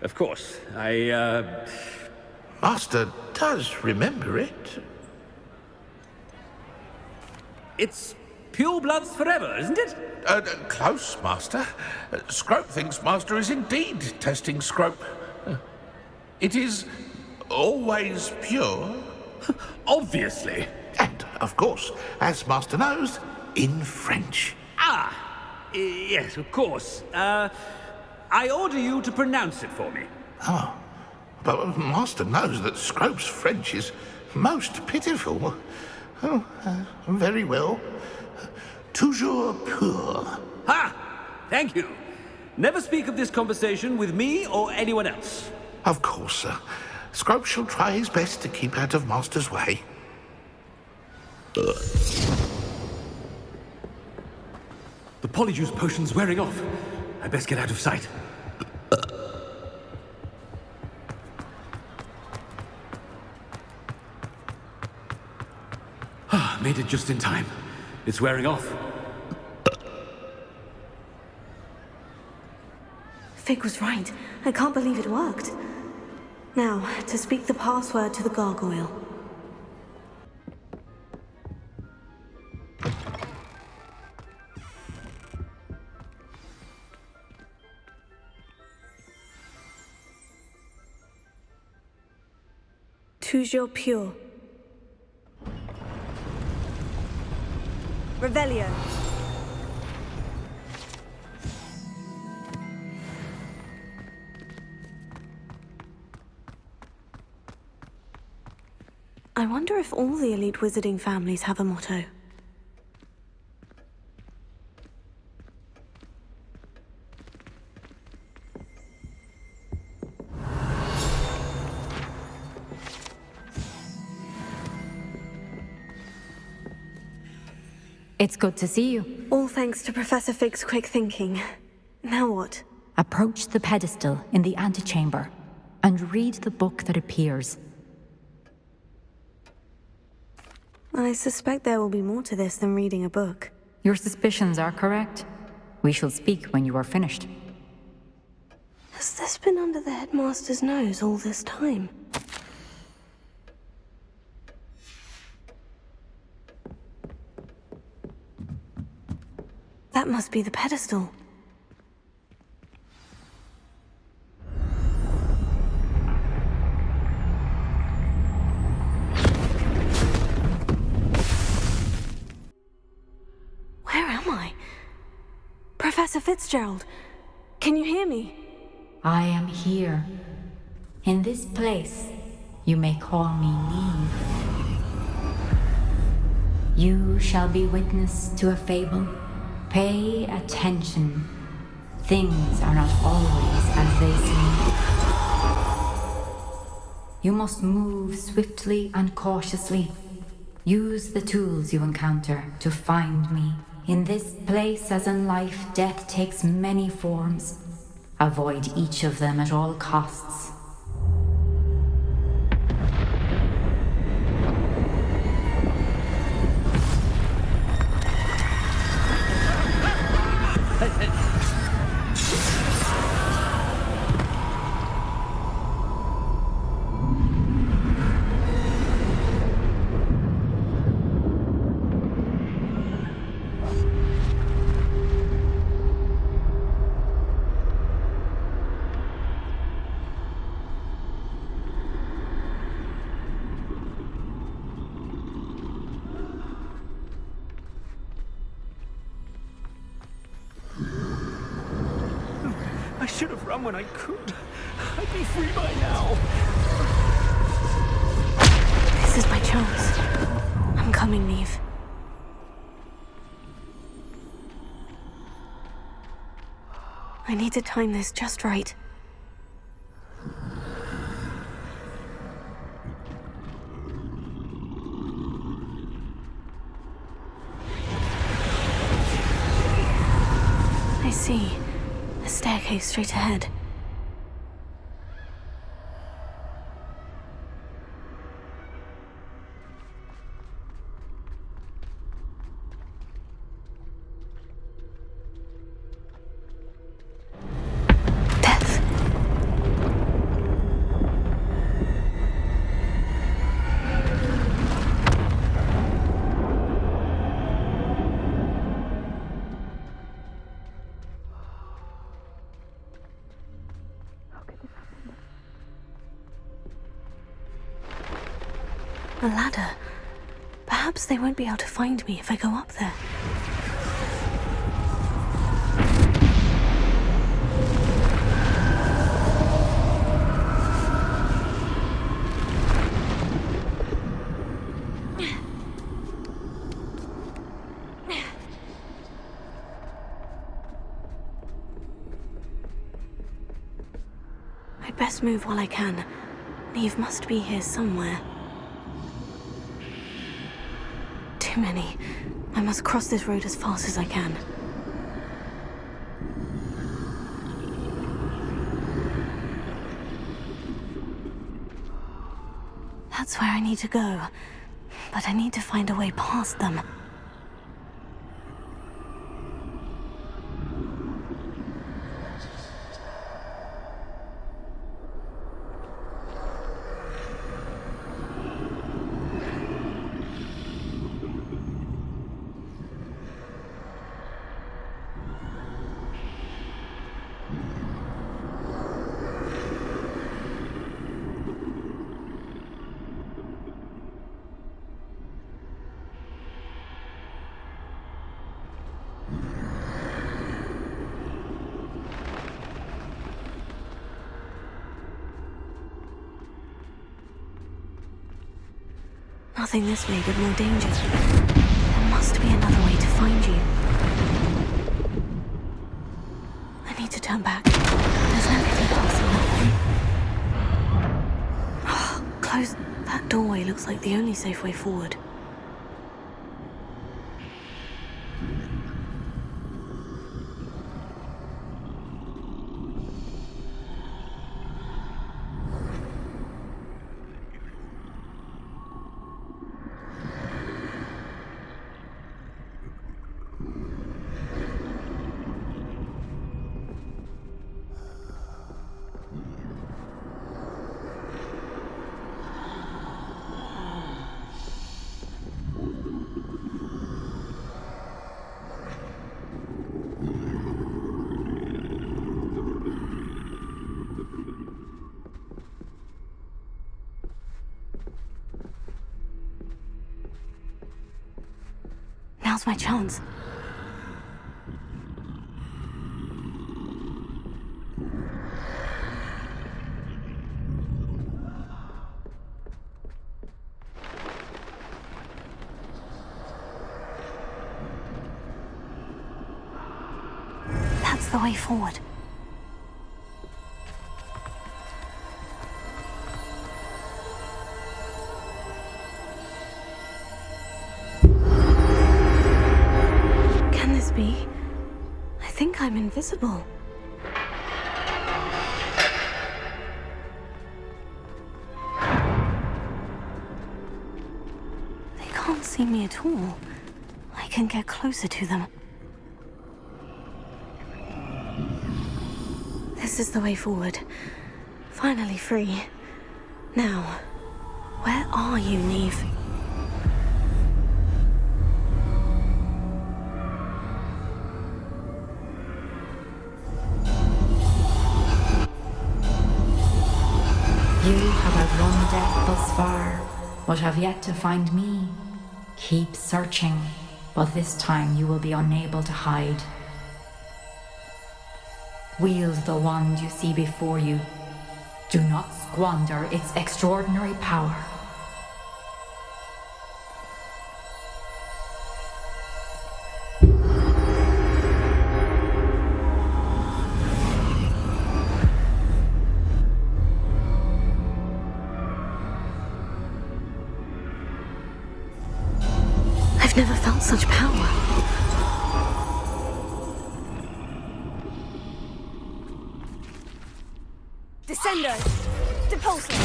Of course. Master does remember it. It's pure bloods forever, isn't it? Close, Master. Scrope thinks Master is indeed testing Scrope. It is always pure. Obviously. And, of course, as Master knows, in French. Yes, of course. I order you to pronounce it for me. Oh, but Master knows that Scrope's French is most pitiful. Oh, very well. Toujours pur. Ha! Thank you. Never speak of this conversation with me or anyone else. Of course, sir. Scrope shall try his best to keep out of Master's way. The Polyjuice potion's wearing off. I best get out of sight. Made it just in time. It's wearing off. Fig was right. I can't believe it worked. Now, to speak the password to the gargoyle. Toujours pure. Revelio. I wonder if all the elite wizarding families have a motto. It's good to see you. All thanks to Professor Fig's quick thinking. Now what? Approach the pedestal in the antechamber and read the book that appears. I suspect there will be more to this than reading a book. Your suspicions are correct. We shall speak when you are finished. Has this been under the headmaster's nose all this time? That must be the pedestal. Where am I? Professor Fitzgerald, can you hear me? I am here. In this place, you may call me Neve. You shall be witness to a fable. Pay attention. Things are not always as they seem. You must move swiftly and cautiously. Use the tools you encounter to find me. In this place, as in life, death takes many forms. Avoid each of them at all costs. I should have run when I could. I'd be free by now. This is my chance. I'm coming, Neve. I need to time this just right. I see. A staircase straight ahead. Death. A ladder. Perhaps they won't be able to find me if I go up there. I'd best move while I can. Neve must be here somewhere. Too many. I must cross this road as fast as I can. That's where I need to go. But I need to find a way past them. Nothing this big of more danger. There must be another way to find you. I need to turn back. There's no getting past that way. Oh, close. That doorway looks like the only safe way forward. Now's my chance. That's the way forward. Can this be? I think I'm invisible. They can't see me at all. I can get closer to them. This is the way forward. Finally free. Now, where are you, Neve? You have outrun death thus far, but have yet to find me. Keep searching, but this time you will be unable to hide. Wield the wand you see before you. Do not squander its extraordinary power. I've never felt such power. Descender! Depulsor!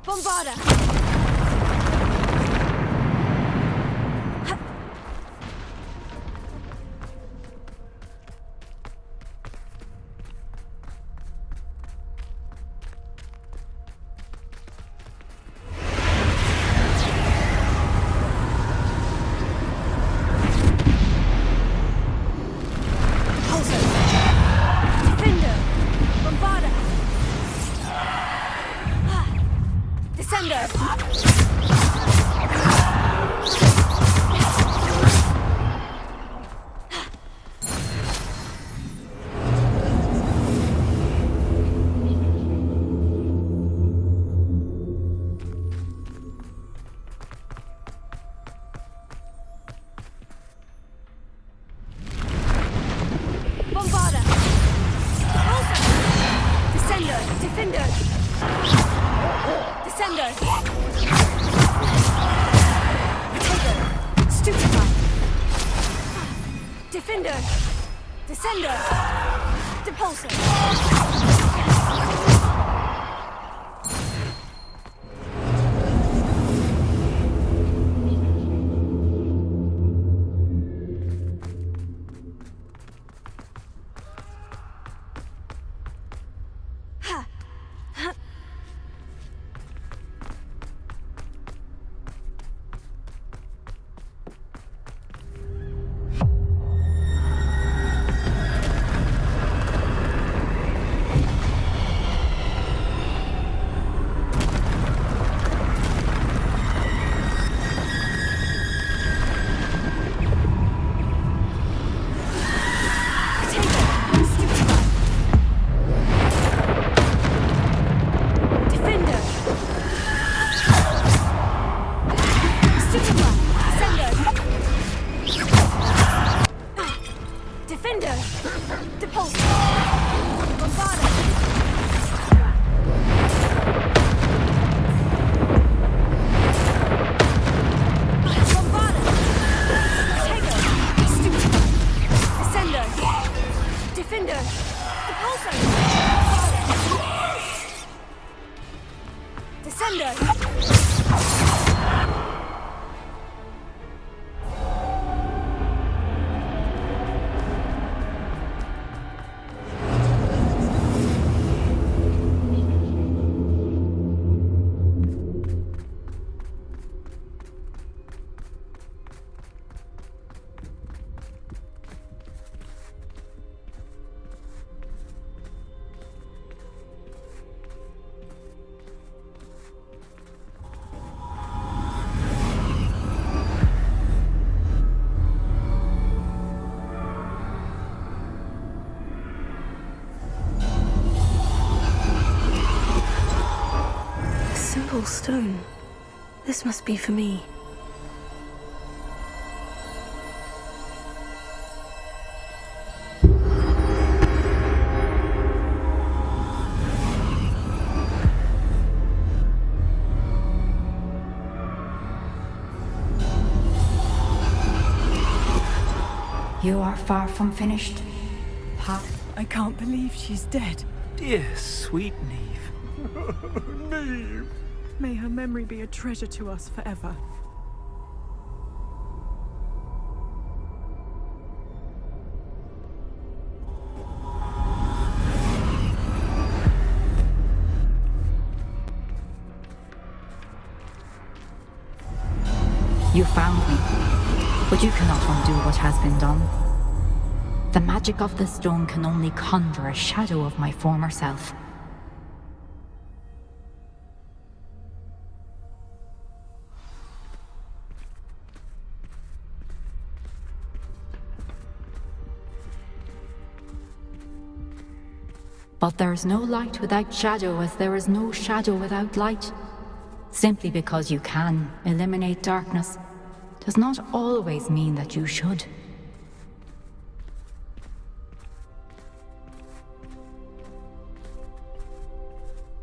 Bombarda! beautiful stone. This must be for me. You are far from finished, Pat. I can't believe she's dead. Dear, sweet Neve. Neve! May her memory be a treasure to us forever. You found me, but you cannot undo what has been done. The magic of the stone can only conjure a shadow of my former self. But there is no light without shadow, as there is no shadow without light. Simply because you can eliminate darkness does not always mean that you should.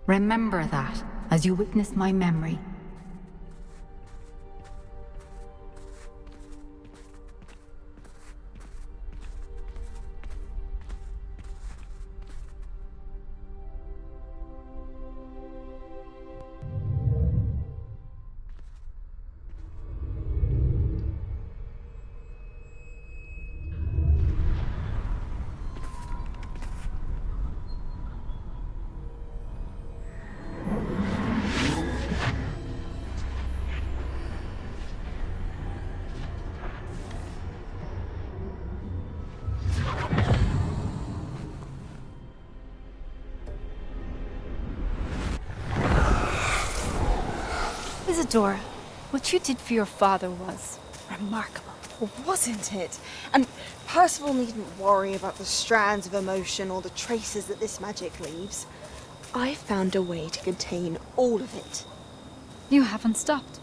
Remember that as you witness my memory. Isadora, what you did for your father was remarkable. Wasn't it? And Percival needn't worry about the strands of emotion or the traces that this magic leaves. I found a way to contain all of it. You haven't stopped.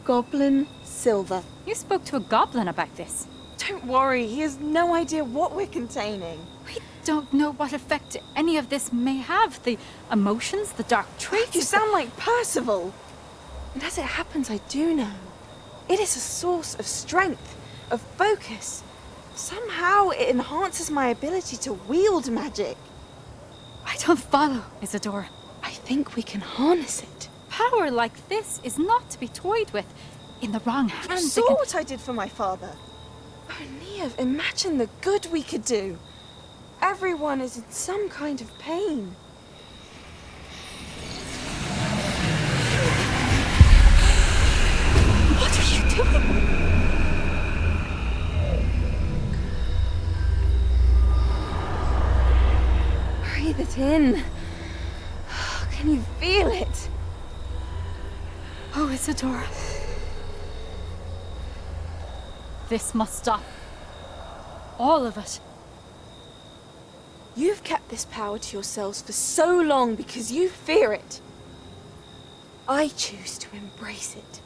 Goblin Silver. You spoke to a goblin about this. Don't worry, he has no idea what we're containing. We don't know what effect any of this may have. The emotions, the dark traits. You sound like Percival. And as it happens, I do know. It is a source of strength, of focus. Somehow it enhances my ability to wield magic. I don't follow, Isadora. I think we can harness it. Power like this is not to be toyed with. In the wrong hands. You saw what I did for my father. Oh, Neve, imagine the good we could do. Everyone is in some kind of pain. What are you doing? Breathe it in. Can you feel it? Oh, Isadora. This must stop. All of it. You've kept this power to yourselves for so long because you fear it. I choose to embrace it.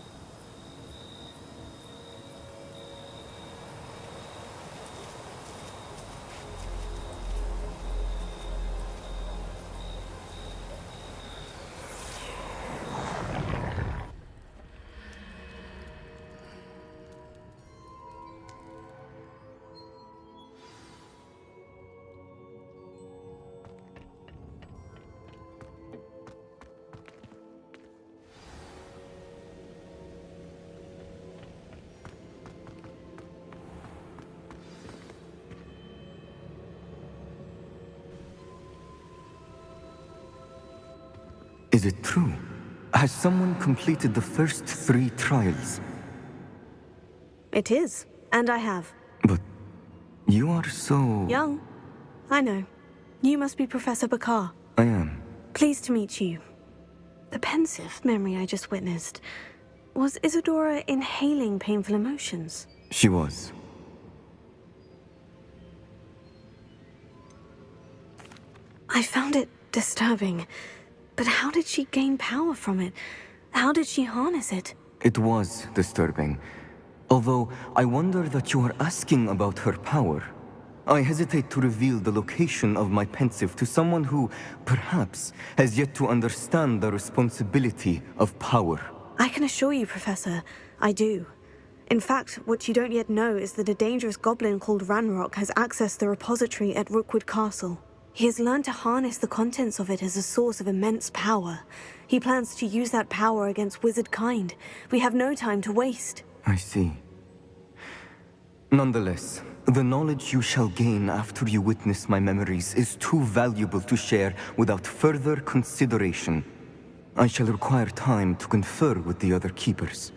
Is it true? Has someone completed the first 3 trials? It is, and I have. But you are so... Young. I know. You must be Professor Bakar. I am. Pleased to meet you. The pensive memory I just witnessed. Was Isadora inhaling painful emotions? She was. I found it disturbing. But how did she gain power from it? How did she harness it? It was disturbing. Although, I wonder that you are asking about her power. I hesitate to reveal the location of my pensive to someone who, perhaps, has yet to understand the responsibility of power. I can assure you, Professor, I do. In fact, what you don't yet know is that a dangerous goblin called Ranrock has accessed the repository at Rookwood Castle. He has learned to harness the contents of it as a source of immense power. He plans to use that power against wizard kind. We have no time to waste. I see. Nonetheless, the knowledge you shall gain after you witness my memories is too valuable to share without further consideration. I shall require time to confer with the other keepers.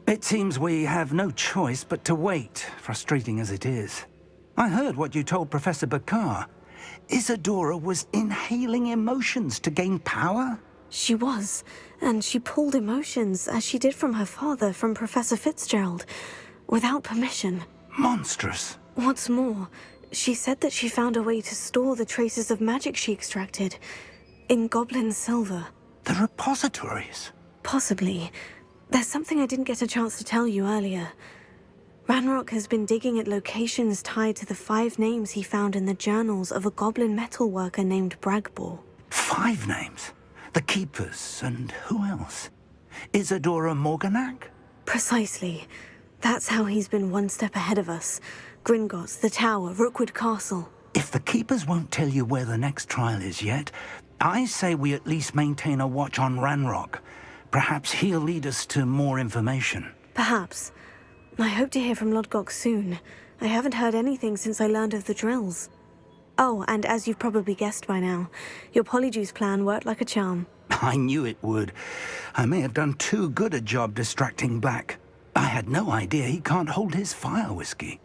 It seems we have no choice but to wait, frustrating as it is. I heard what you told Professor Bakar. Isadora was inhaling emotions to gain power? She was, and she pulled emotions, as she did from her father, from Professor Fitzgerald, without permission. Monstrous. What's more, she said that she found a way to store the traces of magic she extracted in goblin silver. The repositories? Possibly. There's something I didn't get a chance to tell you earlier. Ranrock has been digging at locations tied to the 5 names he found in the journals of a goblin metalworker named Bragbor. 5 names? The Keepers, and who else? Isadora Morganac? Precisely. That's how he's been one step ahead of us. Gringotts, the Tower, Rookwood Castle. If the Keepers won't tell you where the next trial is yet, I say we at least maintain a watch on Ranrock. Perhaps he'll lead us to more information. Perhaps. I hope to hear from Lodgok soon. I haven't heard anything since I learned of the drills. Oh, and as you've probably guessed by now, your Polyjuice plan worked like a charm. I knew it would. I may have done too good a job distracting Black. I had no idea he can't hold his fire whiskey.